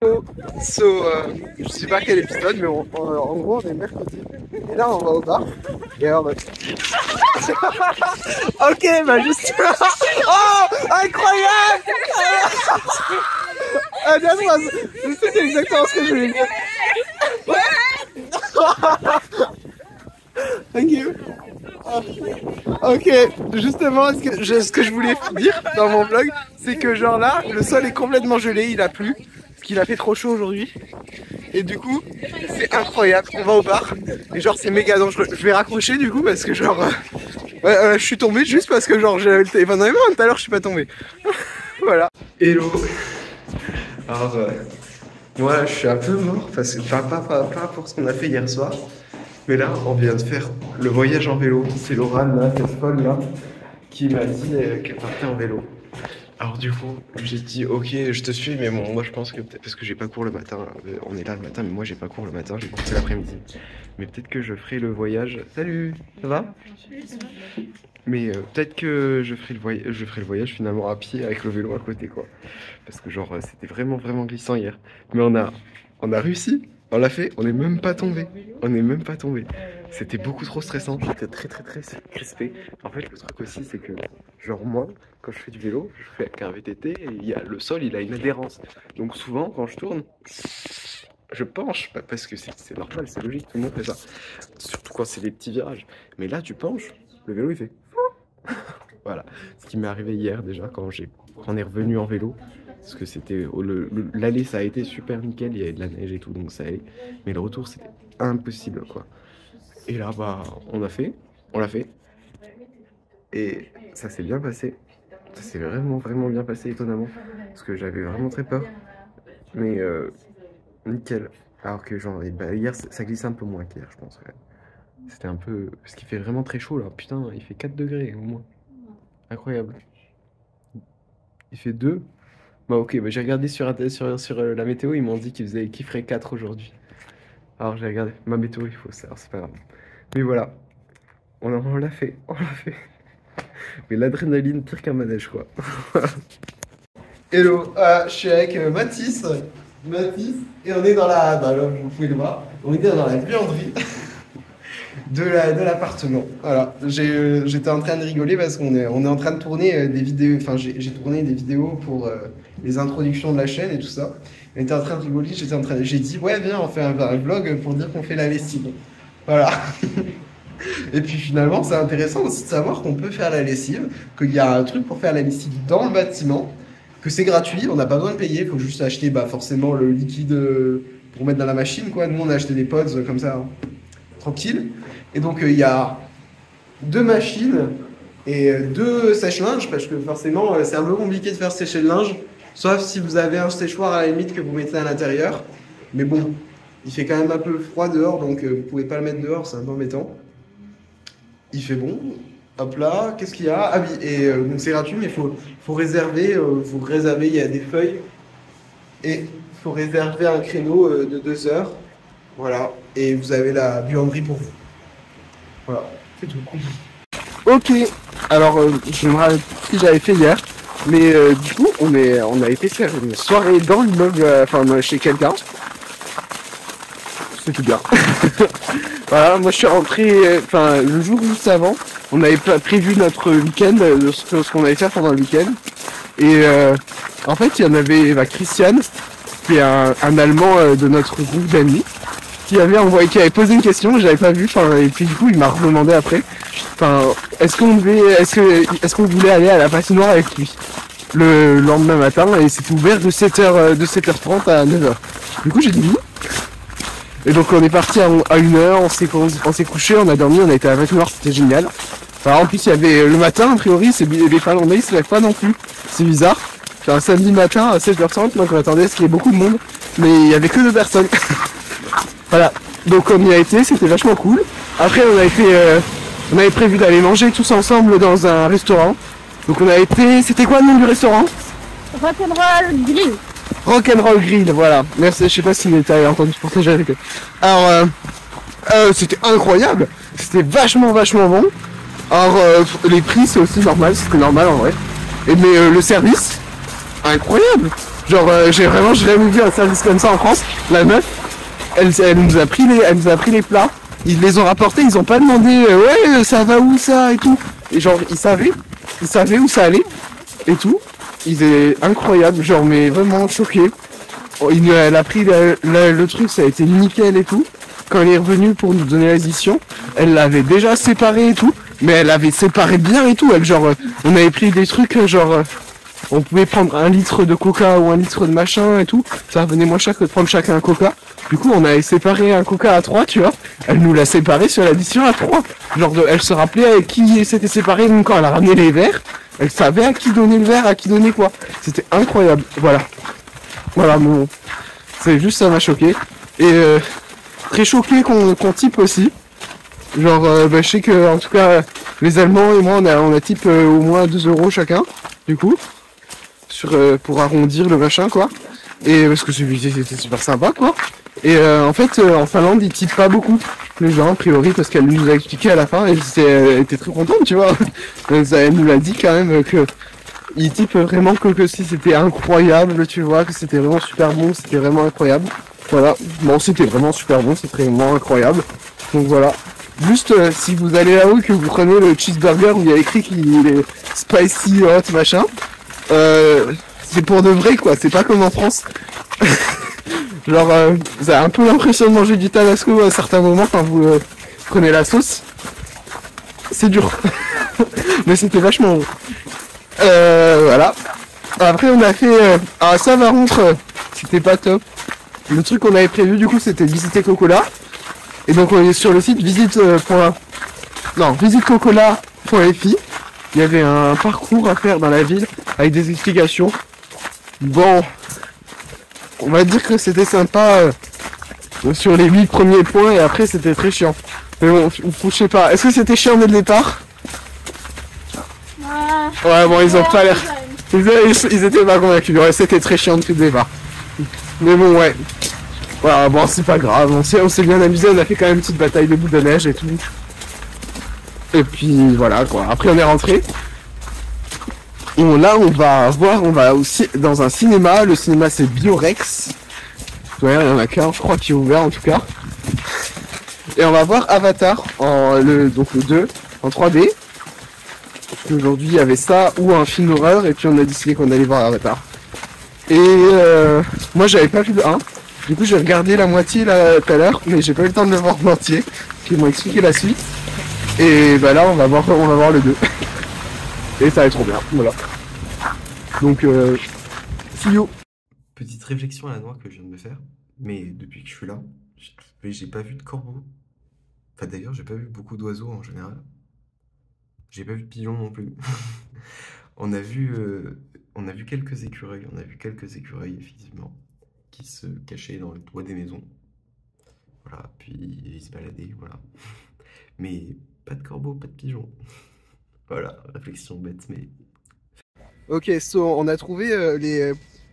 Je sais pas quel épisode, mais en gros, on est mercredi. Et là, on va au bar. Et alors, ok, bah juste. Oh, incroyable! Ah, bien, c'est exactement ce que je voulais dire. Thank you. Ok, justement, ce que je voulais dire dans mon vlog, c'est que genre là, le sol est complètement gelé, il a plu, parce qu'il a fait trop chaud aujourd'hui. Et du coup, c'est incroyable, on va au bar, et genre c'est méga dangereux. Je vais raccrocher du coup, parce que genre, je suis tombé juste parce que genre j'avais le téléphone dans les mains, tout à l'heure je suis pas tombé. Voilà. Hello. Alors, moi je suis un peu mort, parce que, enfin pas pour ce qu'on a fait hier soir. Mais là, on vient de faire le voyage en vélo. C'est Laura, là, cette folle là, qui m'a dit qu'elle partait en vélo. Alors du coup, j'ai dit ok, je te suis, mais bon, moi je pense que peut-être parce que j'ai pas cours le matin. On est là le matin, mais moi j'ai pas cours le matin, j'ai cours l'après-midi. Mais peut-être que je ferai le voyage. Salut, ça va? Mais peut-être que je ferai le voyage finalement à pied avec le vélo à côté quoi. Parce que genre c'était vraiment glissant hier. Mais on a réussi. On l'a fait, on n'est même pas tombé. On n'est même pas tombé. C'était beaucoup trop stressant. J'étais très crispé. En fait, le truc aussi, c'est que, genre, moi, quand je fais du vélo, je fais avec un VTT et le sol, il a une adhérence. Donc, souvent, quand je tourne, je penche. Parce que c'est normal, c'est logique, tout le monde fait ça. Surtout quand c'est des petits virages. Mais là, tu penches, le vélo, il fait. Voilà. Ce qui m'est arrivé hier, déjà, quand on est revenu en vélo. Parce que c'était l'aller ça a été super nickel, il y avait de la neige et tout donc ça allait. Mais le retour c'était impossible quoi. Et là bah on l'a fait. Et ça s'est bien passé. Ça s'est vraiment bien passé étonnamment. Parce que j'avais vraiment très peur. Mais nickel. Alors que genre bah, hier ça glissait un peu moins qu'hier je pense. Ouais. C'était un peu. Parce qu'il fait vraiment très chaud là. Putain il fait 4 degrés au moins. Incroyable. Il fait 2. Bah ok, bah j'ai regardé sur la météo, ils m'ont dit qu'il ferait 4 aujourd'hui. Alors j'ai regardé, ma météo il faut savoir, c'est pas grave. Mais voilà, on l'a fait. Mais l'adrénaline pire qu'un manège quoi. Hello, je suis avec Mathis, et on est dans la, bah là vous pouvez le voir, on est dans la buanderie de l'appartement. Voilà, j'étais en train de rigoler parce qu'on est en train de tourner des vidéos, enfin j'ai tourné des vidéos pour les introductions de la chaîne et tout ça. On était en train de rigoler, j'ai dit ouais viens on fait un vlog pour dire qu'on fait la lessive. Voilà. Et puis finalement c'est intéressant aussi de savoir qu'on peut faire la lessive, qu'il y a un truc pour faire la lessive dans le bâtiment, que c'est gratuit, on n'a pas besoin de payer, il faut juste acheter bah, forcément le liquide pour mettre dans la machine quoi. Nous on a acheté des pods comme ça, hein, tranquille. Et donc il y a 2 machines et 2 sèche-linges parce que forcément c'est un peu compliqué de faire sécher le linge, sauf si vous avez un séchoir à la limite que vous mettez à l'intérieur. Mais bon, il fait quand même un peu froid dehors donc vous pouvez pas le mettre dehors, c'est un peu embêtant. Il fait bon. Hop là, qu'est-ce qu'il y a? Ah oui, et donc c'est gratuit mais faut réserver, il y a des feuilles et il faut réserver un créneau de 2 heures. Voilà, et vous avez la buanderie pour vous. Voilà, c'est tout. Ok, alors je me rappelle ce que j'avais fait hier, mais du coup on a été faire une soirée dans l'immeuble, enfin chez quelqu'un. C'est tout bien. Voilà, moi je suis rentré, enfin le jour juste avant, on avait prévu notre week-end, ce qu'on allait faire pendant le week-end. Et en fait il y en avait Christian, qui est un Allemand de notre groupe d'amis, qui avait posé une question, je l'avais pas vu, et puis du coup il m'a redemandé après, est-ce qu'on voulait aller à la patinoire avec lui le lendemain matin, et c'était ouvert de 7h30 à 9h. Du coup j'ai dit oui. Et donc on est parti à 1h, on s'est couché, on a dormi, on a été à la patinoire, c'était génial. En plus il y avait le matin, a priori, les Finlandais ils se lèvent pas non plus, c'est bizarre. Un samedi matin à 7h30, donc on attendait à ce qu'il y ait beaucoup de monde, mais il y avait que 2 personnes. Voilà, donc on y a été, c'était vachement cool. Après on avait prévu d'aller manger tous ensemble dans un restaurant. Donc on a été, c'était quoi le nom du restaurant? Rock'n'Roll Grill. Rock'n'Roll Grill, voilà. Merci, je sais pas si tu as entendu partager avec eux. Alors, c'était incroyable, c'était vachement bon. Alors les prix c'est aussi normal, c'était normal en vrai. Mais le service, incroyable. Genre, j'ai jamais vu un service comme ça en France. La meuf, elle nous a pris les plats. Ils les ont rapportés, ils ont pas demandé ouais ça va où ça et tout. Et genre ils savaient où ça allait et tout. Ils étaient incroyables, genre mais vraiment choqués. Elle a pris le truc, ça a été nickel et tout. Quand elle est revenue pour nous donner l'addition, elle l'avait déjà séparé et tout. Mais elle avait séparé bien et tout. Elle genre on avait pris des trucs genre on pouvait prendre 1 litre de coca ou 1 litre de machin et tout. Ça revenait moins cher que de prendre chacun un coca. Du coup, on avait séparé un coca à 3, tu vois. Elle nous l'a séparé sur l'addition à 3. Genre, elle se rappelait avec qui s'était séparé. Même quand elle a ramené les verres, elle savait à qui donner le verre, à qui donner quoi. C'était incroyable. Voilà. Voilà, bon. C'est juste, ça m'a choqué. Et très choqué qu'on type aussi. Genre, je sais que, en tout cas, les Allemands et moi, on a type au moins 2 € chacun. Du coup. Pour arrondir le machin, quoi. Et parce que c'était super sympa, quoi. Et en fait, en Finlande, ils typent pas beaucoup les gens, a priori, parce qu'elle nous a expliqué à la fin, et elle était très contente, tu vois. Elle nous l'a dit quand même que ils typent vraiment que si c'était incroyable, tu vois, que c'était vraiment super bon, c'était vraiment incroyable. Voilà, bon, c'était vraiment super bon, c'était vraiment incroyable. Donc voilà. Juste, si vous allez là-haut et que vous prenez le cheeseburger où il y a écrit qu'il est spicy hot machin, c'est pour de vrai, quoi, c'est pas comme en France. Genre, vous avez un peu l'impression de manger du tabasco à certains moments quand vous prenez la sauce. C'est dur. Mais c'était vachement bon. Voilà. Après, on a fait... ah, ça, par contre, c'était pas top. Le truc qu'on avait prévu, du coup, c'était de visiter Kokkola. Et donc, on est sur le site visitecocola.fi. Il y avait un parcours à faire dans la ville avec des explications. Bon... On va dire que c'était sympa sur les 8 premiers points et après c'était très chiant. Mais bon, je sais pas. Est-ce que c'était chiant dès le départ? Ouais, bon, ils ont pas l'air. Ils étaient pas convaincus. Ouais, c'était très chiant depuis le départ. Mais bon, ouais. Voilà, bon, c'est pas grave. On s'est bien amusé. On a fait quand même une petite bataille de boules de neige et tout. Et puis voilà, quoi. Après, on est rentré. Là, on va aussi dans un cinéma. Le cinéma, c'est Biorex. Ouais, il y en a qu'un, je crois, qui est ouvert en tout cas. Et on va voir Avatar, donc le 2, en 3D. Aujourd'hui, il y avait ça ou un film d'horreur, et puis on a décidé qu'on allait voir Avatar. Et moi, j'avais pas vu le 1. Du coup, j'ai regardé la moitié là tout à l'heure, mais j'ai pas eu le temps de le voir en entier. Ils m'ont expliqué la suite. Et bah là, on va voir le 2. Et ça va être trop bien, voilà. Donc, see you. Petite réflexion à la noix que je viens de me faire, mais depuis que je suis là, j'ai pas vu de corbeau. Enfin d'ailleurs, j'ai pas vu beaucoup d'oiseaux en général. J'ai pas vu de pigeons non plus. On a vu quelques écureuils, effectivement, qui se cachaient dans le toit des maisons. Voilà, puis ils se baladaient, voilà. Mais pas de corbeaux, pas de pigeons. Voilà, réflexion bête, mais... Ok, on a trouvé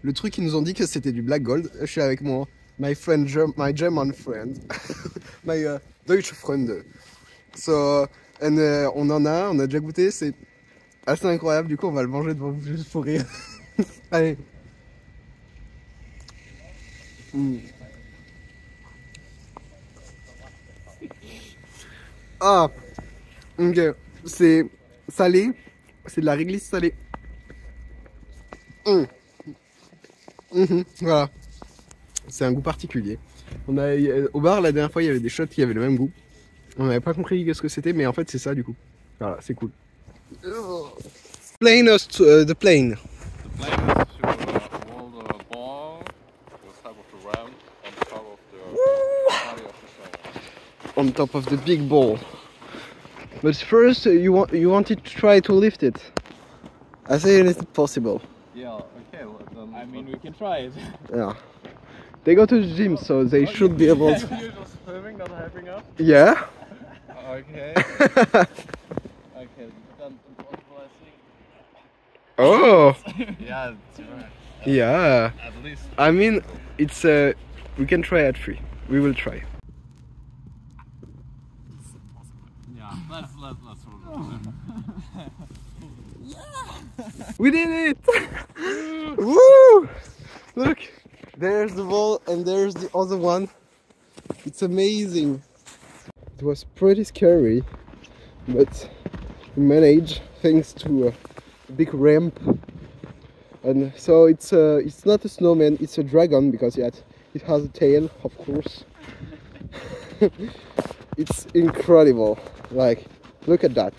le truc qu'ils nous ont dit que c'était du black gold. Je suis avec my German friend, my Deutsche Freunde. On on a déjà goûté, c'est assez incroyable. Du coup, on va le manger devant vous juste pour rire. Allez. Ah, ok, c'est salé, c'est de la réglisse salée. Voilà, c'est un goût particulier. Au bar la dernière fois il y avait des shots qui avaient le même goût. On n'avait pas compris ce que c'était, mais en fait c'est ça du coup. Voilà, c'est cool. Explain us the plane. The plane is to roll the ball to the top of the round on top of the body of the sail. On top of the big ball. But first you wanted to try to lift it. I say it is possible. Yeah, okay. Well, then, I mean, we can try it. Yeah. They go to the gym, so they should be able to. You're just swimming, not helping us? Yeah. Okay. Okay, then impossible, I think. Oh. Yeah, it's right. Yeah. At least. I mean, it's we can try at 3. We will try. Yeah, let's roll it. We did it! Woo! Look, there's the ball and there's the other one. It's amazing. It was pretty scary, but we managed thanks to a big ramp. And so it's not a snowman, it's a dragon because it has a tail, of course. It's incredible. Like, look at that.